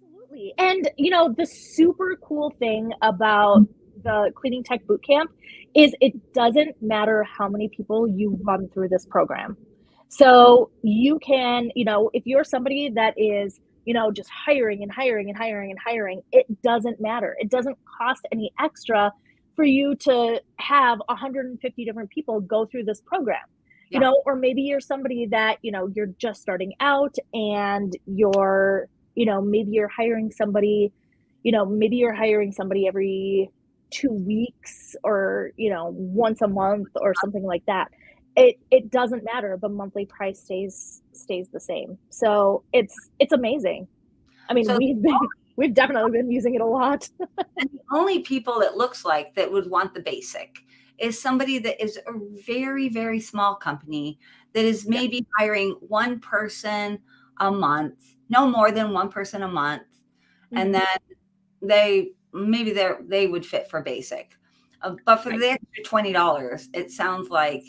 Absolutely. And, the super cool thing about the Cleaning Tech Bootcamp is it doesn't matter how many people you run through this program. So you can, if you're somebody that is, just hiring and hiring and hiring and hiring, it doesn't matter. It doesn't cost any extra for you to have 150 different people go through this program. Yeah. Or maybe you're somebody that, you're just starting out and you're, maybe you're hiring somebody, every 2 weeks or, once a month or something like that. It doesn't matter. The monthly price stays the same. So it's amazing. I mean, So we've definitely been using it a lot. and the only people it looks like that would want the basic is somebody that is a very, very small company that is maybe hiring one person a month, no more than one person a month. And then they would fit for basic. But for the extra $20, it sounds like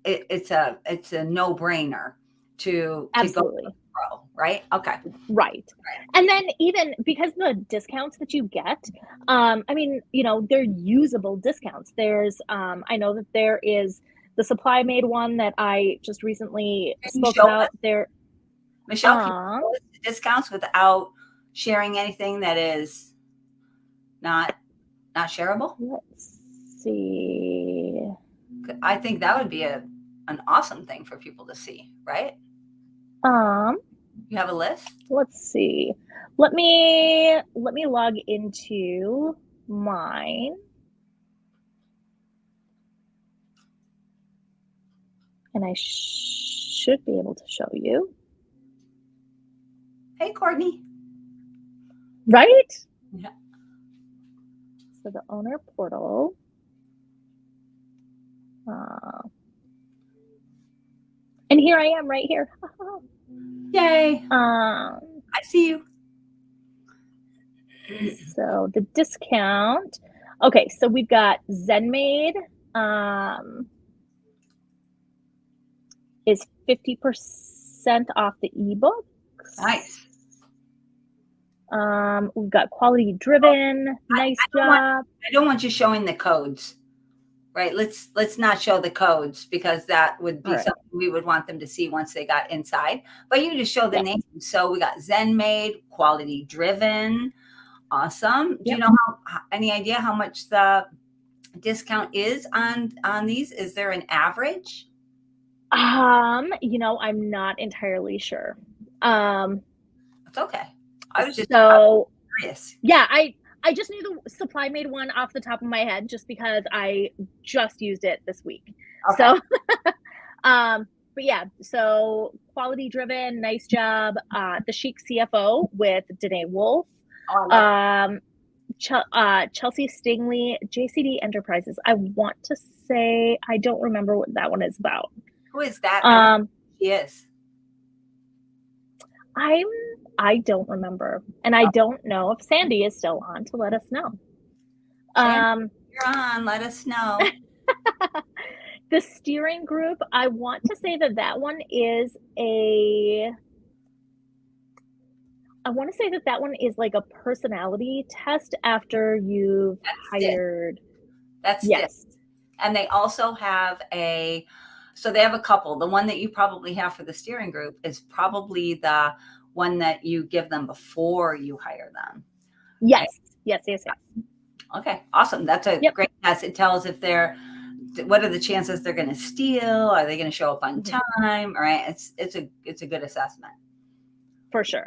it's a no-brainer to Absolutely. go Pro, right? Okay. Right. And then even because the discounts that you get, I mean, they're usable discounts. There's, I know that there is the Supply Made one that I just recently spoke about. Michelle, can you show us the discounts without sharing anything that is not shareable? Let's see. I think that would be an awesome thing for people to see, right? You have a list? Let's see. Let me log into mine. And I should be able to show you. Hey, Courtney. Right? Yeah. So the owner portal. And here I am right here. Yay. I see you. So the discount. Okay, so we've got ZenMade is 50% off the ebooks. Nice. We've got Quality Driven. Nice job. I don't want you showing the codes. Right. Let's not show the codes because that would be something we would want them to see once they got inside. But you just show the name. So we got ZenMade, Quality Driven. Awesome. Do you know any idea how much the discount is on these? Is there an average? I'm not entirely sure. Um, It's okay. I was so curious. yeah, I just knew the Supply Made one off the top of my head just because I just used it this week. Okay. So, but yeah, so quality driven, nice job. The Chic CFO with Danae Wolf, Oh, I love. um, Chelsea Stingley, JCD Enterprises. I want to say I don't remember what that one is about. Who is that? I don't know Um, who she is. I'm I don't remember, and I Oh, don't know if Sandy is still on to let us know. Sandy, Um, you're on. Let us know. the steering group, I want to say that that one is a. I want to say that that one is like a personality test after you've That's it. hired. That's it. Yes. And they also have so they have a couple. The one that you probably have for the steering group is probably the one that you give them before you hire them. Right? Yes. Yes. Yes. Yes. Okay, awesome. That's a Yep. great test. It tells if what are the chances they're going to steal? Are they going to show up on Mhm. time? All right. It's a good assessment. For sure.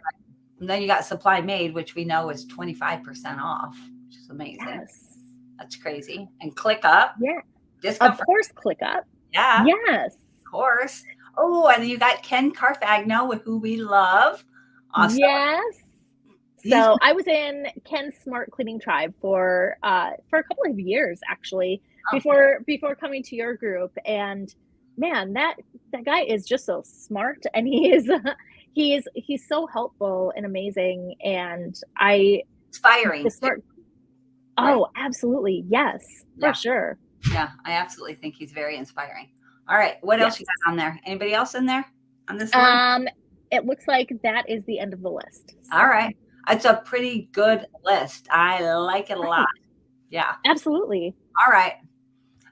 And then you got Supply Made, which we know is 25% off, which is amazing. Yes. That's crazy. And Click Up, Yeah. Of discount for, course, ClickUp. yeah, Yes. of course. Oh, and you got Ken Carfagno, with who we love. Awesome. Yes. He's So I was in Ken's Smart Cleaning Tribe for a couple of years actually oh, before coming to your group, and man, that guy is just so smart, and he is he's so helpful and amazing, and I the inspiring too, smart right? oh absolutely yes for Yeah, sure yeah. I absolutely think he's very inspiring. All right, what else you yes. got on there? Anybody else in there on this list? Um, it looks like that is the end of the list. All So right, it's a pretty good list. I like it a lot. right, Yeah. absolutely. All right.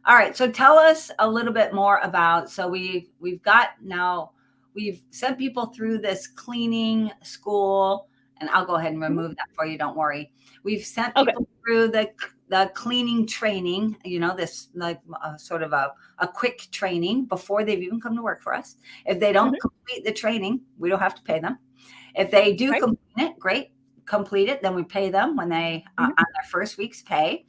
All right. So tell us a little bit more about. So we've got now we've sent people through this cleaning school, and I'll go ahead and Mhm. remove that for you. Don't worry. We've sent Okay. people through the cleaning training. This like sort of a quick training before they've even come to work for us. If they don't Mhm. complete the training, we don't have to pay them. If they do Right. complete it, great. Complete it, then we pay them when they on Mhm. their first week's pay,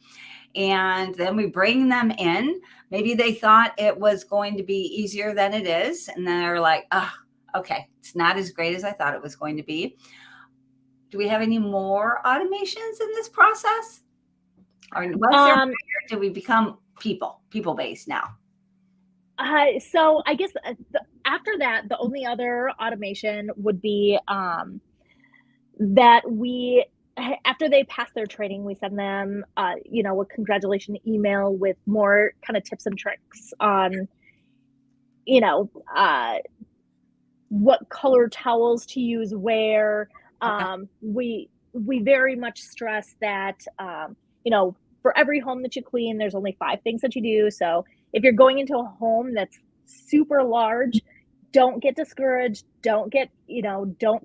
and then we bring them in. Maybe they thought it was going to be easier than it is, and then they're like, oh, okay, it's not as great as I thought it was going to be. Do we have any more automations in this process? Or once they're Um, hired, do we become people based now? so I guess after that, the only other automation would be that we, after they pass their training, we send them, a congratulation email with more kind of tips and tricks on, you know, what color towels to use where. Okay. We very much stress that, you know, for every home that you clean, there's only 5 things that you do. So if you're going into a home that's super large, don't get discouraged. Don't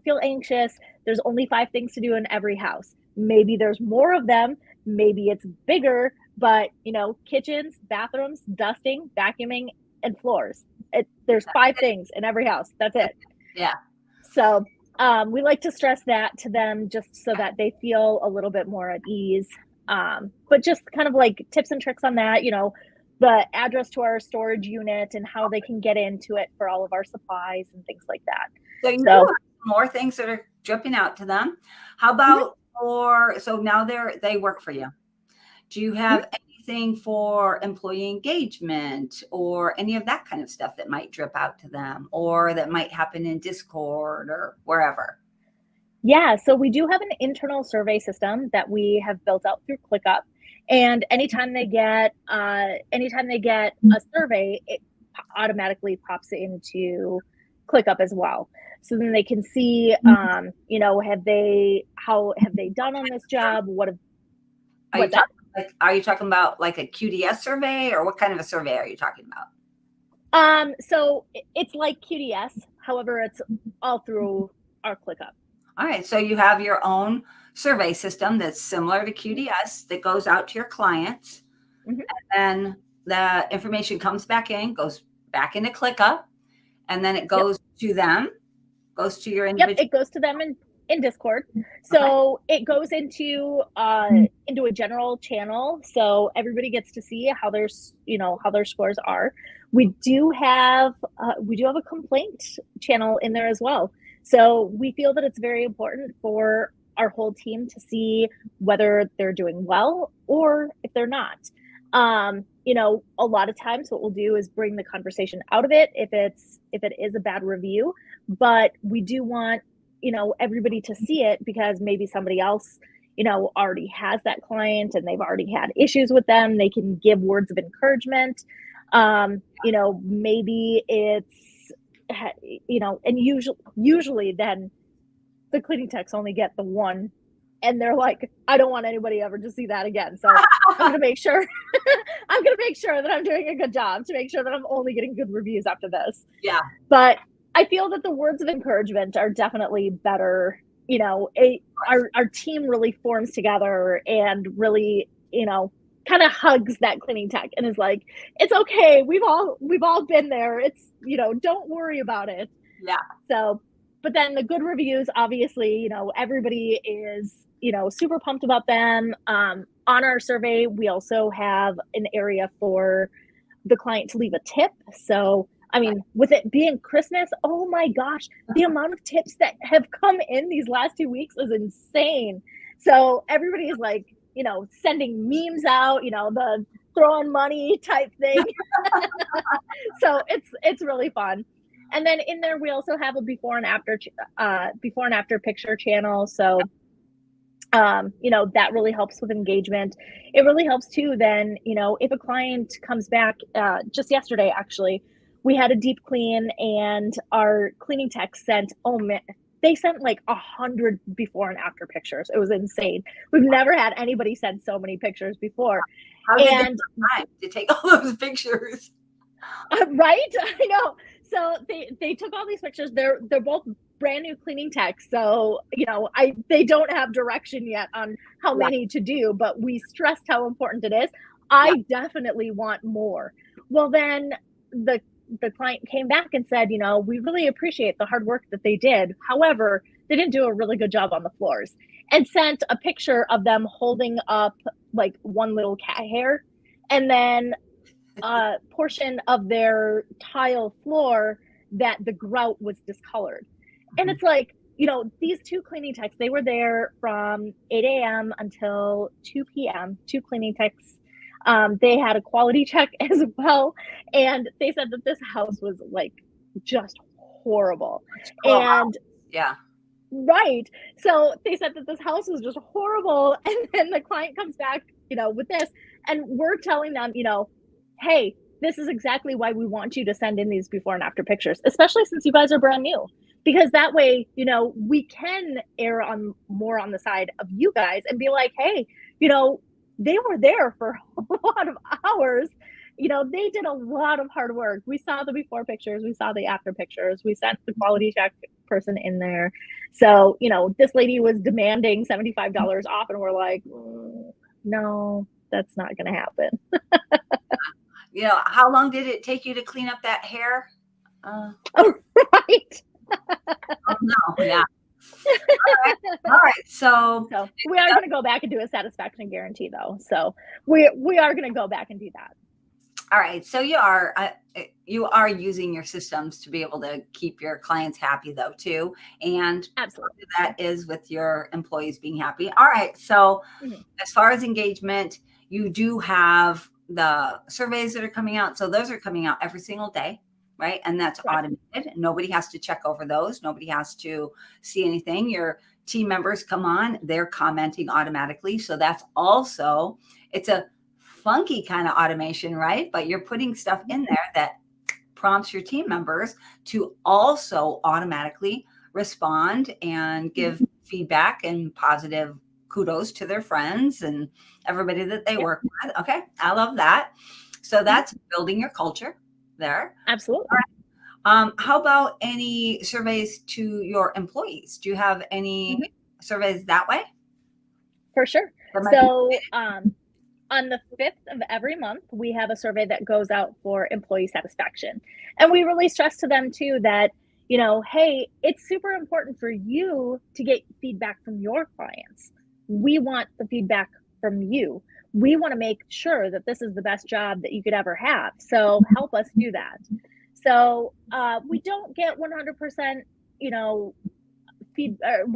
feel anxious. There's only 5 things to do in every house. Maybe there's more of them. Maybe it's bigger, but kitchens, bathrooms, dusting, vacuuming, and floors. There's 5 things in every house. That's it. Yeah. So we like to stress that to them just so that they feel a little bit more at ease. But just kind of like tips and tricks on that, the address to our storage unit and how they can get into it for all of our supplies and things like that. So you do So, have more things that are dripping out to them. How mhm, about so now they work for you. Do you mhm. have anything for employee engagement or any of that kind of stuff that might drip out to them or that might happen in Discord or wherever? Yeah, so we do have an internal survey system that we have built out through ClickUp, and anytime they get a survey, it automatically pops into ClickUp as well. So then they can see, how have they done on this job? Are you What's that? talking are you talking about like a QDS survey or what kind of a survey are you talking about? So it's like QDS, however, it's all through our ClickUp. All right, so you have your own survey system that's similar to Mhm. QDS that goes out to your clients. Mhm. Then the information comes back in, goes back into ClickUp, and then it Yep. goes to them, goes to your Yep, individual. it goes to them in Discord. Okay. So it goes into a general channel, so everybody gets to see how how their scores are. We do have a complaint channel in there as well. So we feel that it's very important for our whole team to see whether they're doing well or if they're not. A lot of times what we'll do is bring the conversation out of it if it is a bad review, but we do want everybody to see it because maybe somebody else already has that client and they've already had issues with them. They can give words of encouragement. Maybe it's and usually then the cleaning techs only get the one, and they're like, I don't want anybody ever to see that again, so I'm gonna make sure that I'm doing a good job to make sure that I'm only getting good reviews after this. Yeah. But I feel that the words of encouragement are definitely better. Our team really forms together and really, kind of hugs that cleaning tech and is like, it's okay. We've all been there. Don't worry about it. Yeah. So, but then the good reviews, obviously, everybody is, super pumped about them. On our survey, we also have an area for the client to leave a tip. So, I mean, with it being Christmas, oh my gosh, the amount of tips that have come in these last 2 weeks is insane. So everybody is like, sending memes out, the throwing money type thing. So it's really fun. And then in there we also have a before and after picture channel. So that really helps with engagement. It really helps too then, if a client comes back, just yesterday actually, we had a deep clean and our cleaning tech sent, oh man, they sent like 100 before and after pictures. It was insane. We've never had anybody send so many pictures before. How did they And have time to take all those pictures? right? I know. So they took all these pictures. They're both brand new cleaning techs. So, they don't have direction yet on how Yeah. many to do, but we stressed how important it is. Yeah. I definitely want more. Well, then the the client came back and said, we really appreciate the hard work that they did. However, they didn't do a really good job on the floors, and sent a picture of them holding up like one little cat hair, and then portion of their tile floor that the grout was discolored. And Mhm. it's like, these two cleaning techs, they were there from 8 a.m. until 2 p.m., two cleaning techs. They had a quality check as well. And they said that this house was like just horrible. Oh, And yeah. right. So they said that this house was just horrible. And then the client comes back, with this, and we're telling them, hey, this is exactly why we want you to send in these before and after pictures, especially since you guys are brand new. Because that way, we can err on more on the side of you guys and be like, hey, they were there for a lot of hours. They did a lot of hard work. We saw the before pictures, we saw the after pictures, we sent the quality check person in there. So, this lady was demanding $75 off, and we're like, no, that's not going to happen. How long did it take you to clean up that hair? Oh, right. Oh no. Yeah. All right. All right. So, So we are going to go back and do a satisfaction guarantee, though. So we are going to go back and do that. all right. So you are using your systems to be able to keep your clients happy though too, and Absolutely. that is with your employees being happy. All right. So Mhm. as far as engagement, you do have the surveys that are coming out. So those are coming out every single day, right? And that's Correct. automated. Nobody has to check over those. Nobody has to see anything. Your team members come on, they're commenting automatically. So that's also, it's a funky kind of automation, right? But you're putting stuff in there that prompts your team members to also automatically respond and Mhm. give feedback and positive kudos to their friends and everybody that they Yep. work with. Okay, I love that. So Mhm. that's building your culture there. Absolutely. How about any surveys to your employees? Do you have any Mhm. surveys that way For sure. that might be? So, on the 5th of every month, we have a survey that goes out for employee satisfaction. And we really stress to them too that, hey, it's super important for you to get feedback from your clients. We want the feedback from you. We want to make sure that this is the best job that you could ever have. So help us do that. So we don't get 100%, we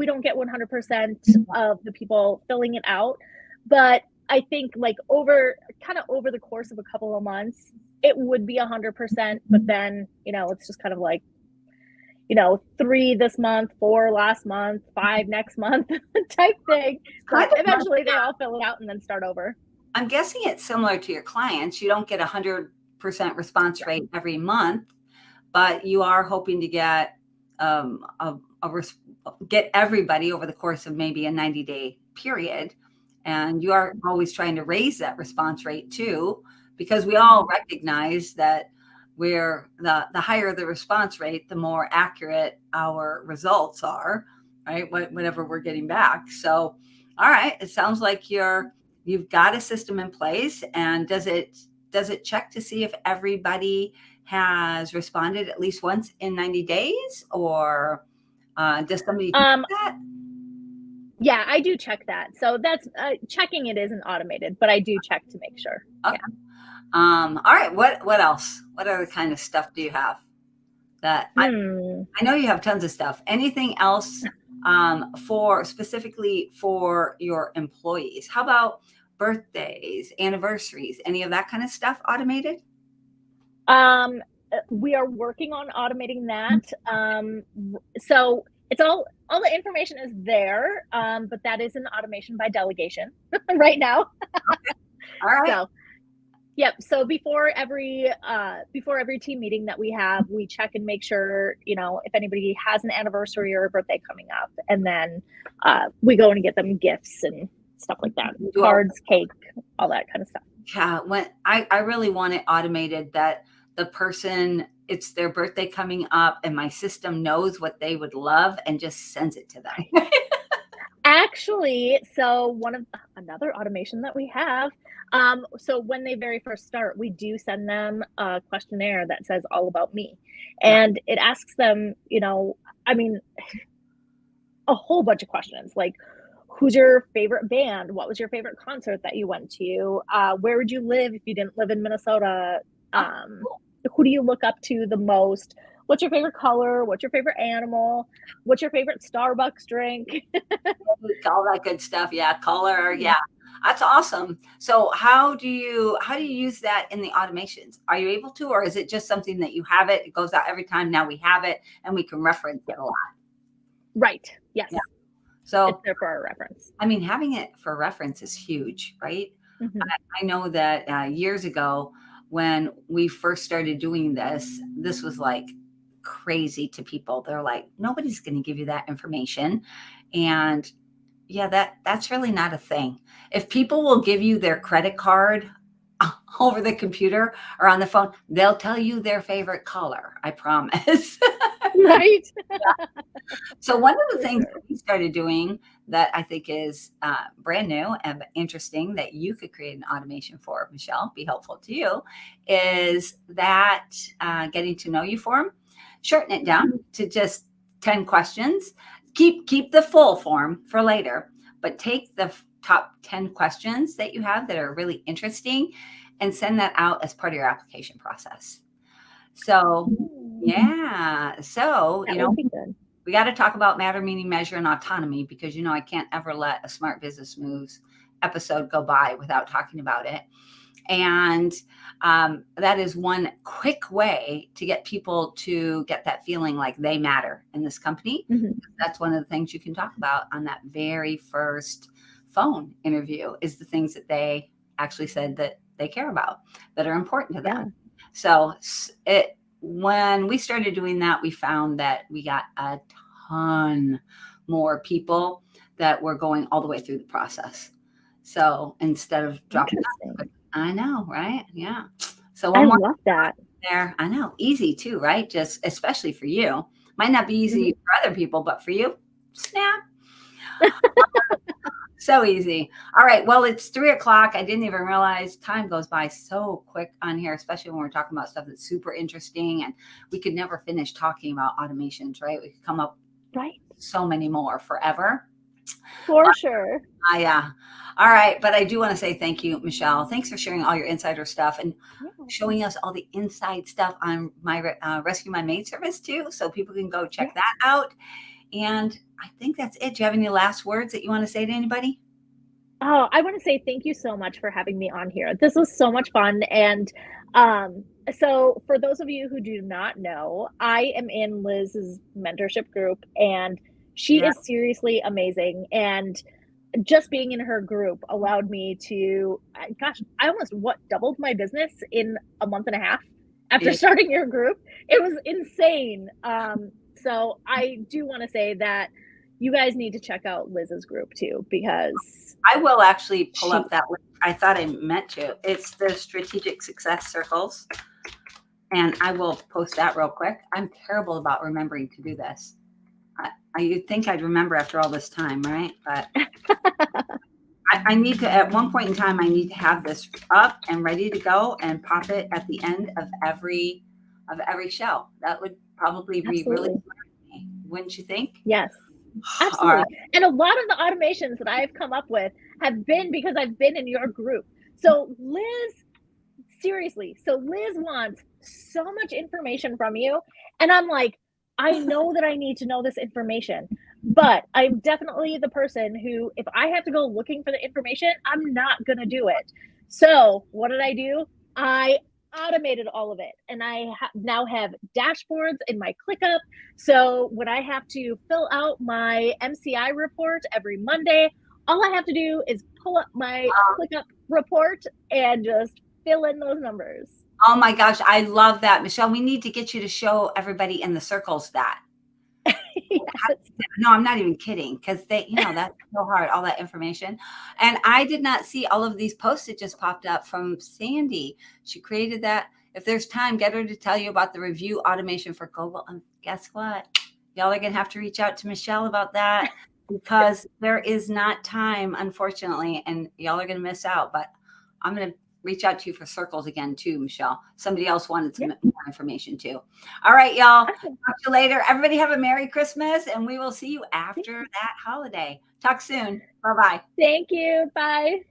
don't get 100% of the people filling it out, but I think like over the course of a couple of months, it would be 100%, but then, it's just kind of like, 3 this month, 4 last month, 5 next month type thing. But eventually they all fill it out and then start over. I'm guessing it's similar to your clients. You don't get 100% response rate every month, but you are hoping to get get everybody over the course of maybe a 90-day period. And you are always trying to raise that response rate too, because we all recognize that the higher the response rate, the more accurate our results are, right? Whatever we're getting back. So, all right, it sounds like you've got a system in place. And does it check to see if everybody has responded at least once in 90 days, or does somebody do that? Yeah, I do check that. So that's checking it isn't automated, but I do check to make sure. Okay. Yeah. All right. What else? What other kind of stuff do you have? That I know you have tons of stuff. Anything else specifically for your employees? How about birthdays, anniversaries, any of that kind of stuff automated? We are working on automating that. So it's all the information is there, but that is an automation by delegation right now. All right. So, yep. So before every team meeting that we have, we check and make sure, if anybody has an anniversary or a birthday coming up, and then we go and get them gifts and stuff like that, cards, cake, all that kind of stuff. Yeah, when I really want it automated that the person, it's their birthday coming up and my system knows what they would love and just sends it to them. Actually, so another automation that we have, so when they very first start, we do send them a questionnaire that says all about me. And it asks them, a whole bunch of questions like, who's your favorite band? What was your favorite concert that you went to? Where would you live if you didn't live in Minnesota? Who do you look up to the most? What's your favorite color? What's your favorite animal? What's your favorite Starbucks drink? All that good stuff. Yeah. Color. Yeah. That's awesome. So how do you use that in the automations? Are you able to, or is it just something that you have it goes out every time? Now we have it and we can reference it a lot. Right. Yes. Yeah. So it's there for our reference. I mean, having it for reference is huge, right? Mm-hmm. I know that years ago when we first started doing this was like crazy to people. They're like, nobody's going to give you that information. And yeah, that's really not a thing. If people will give you their credit card over the computer or on the phone, they'll tell you their favorite color. I promise. Right. Yeah. So one of the things that we started doing that I think is brand new and interesting that you could create an automation for, Michelle, be helpful to you, is that getting to know you form. Shorten it down to just 10 questions. Keep the full form for later, but take the top 10 questions that you have that are really interesting and send that out as part of your application process. So, yeah. So, we got to talk about matter, meaning, measure, and autonomy because, I can't ever let a Smart Business Moves episode go by without talking about it. And that is one quick way to get people to get that feeling like they matter in this company. Mm-hmm. That's one of the things you can talk about on that very first phone interview is the things that they actually said that they care about, that are important to them. Yeah. So when we started doing that, we found that we got a ton more people that were going all the way through the process. So instead of dropping out, I know, right? Yeah. So I love that. There, I know, easy too, right? Just especially for you. Might not be easy for other people, but for you, snap. So easy. All right. Well, it's 3 o'clock. I didn't even realize time goes by so quick on here, especially when we're talking about stuff that's super interesting. And we could never finish talking about automations, right? We could come up Right. so many more forever. For sure. Yeah. All right. But I do want to say thank you, Michelle. Thanks for sharing all your insider stuff and Yeah. showing us all the inside stuff on my Rescue My Maid service too. So people can go check Yeah. that out. And I think that's it. Do you have any last words that you want to say to anybody? Oh, I want to say thank you so much for having me on here. This was so much fun. And um, so, for those of you who do not know, I am in Liz's mentorship group, and she Yeah. is seriously amazing. And just being in her group allowed me to, gosh, I almost doubled my business in a month and a half after Yeah. starting your group. It was insane. So I do want to say that you guys need to check out Liz's group too, because I will actually pull she, up that link. I thought I meant to. It's the Strategic Success Circles, and I will post that real quick. I'm terrible about remembering to do this. You'd think I'd remember after all this time, right? But I need to, at one point in time, I need to have this up and ready to go and pop it at the end of every show. That would probably be really absolutely. smart of me, wouldn't you think? Yes, All right. absolutely. And a lot of the automations that I've come up with have been because I've been in your group. So Liz, seriously, so Liz wants so much information from you. And I'm like, I know that I need to know this information, but I'm definitely the person who, if I have to go looking for the information, I'm not going to do it. So what did I do? I automated all of it, and I now have dashboards in my ClickUp. So when I have to fill out my MCI report every Monday, all I have to do is pull up my ClickUp report and just fill in those numbers. Oh my gosh, I love that, Michelle. We need to get you to show everybody in the circles that. Yes. No, I'm not even kidding because that's so hard, all that information. And I did not see all of these posts that just popped up from Sandy. She created that. If there's time, get her to tell you about the review automation for Google. And guess what? Y'all are going to have to reach out to Michelle about that because there is not time, unfortunately, and y'all are going to miss out. But I'm going to reach out to you for circles again, too, Michelle. Somebody else wanted some Yeah. more information, too. All right, y'all. Awesome. Talk to you later. Everybody have a Merry Christmas, and we will see you after that holiday. Talk soon. Bye-bye. Thank you. Bye.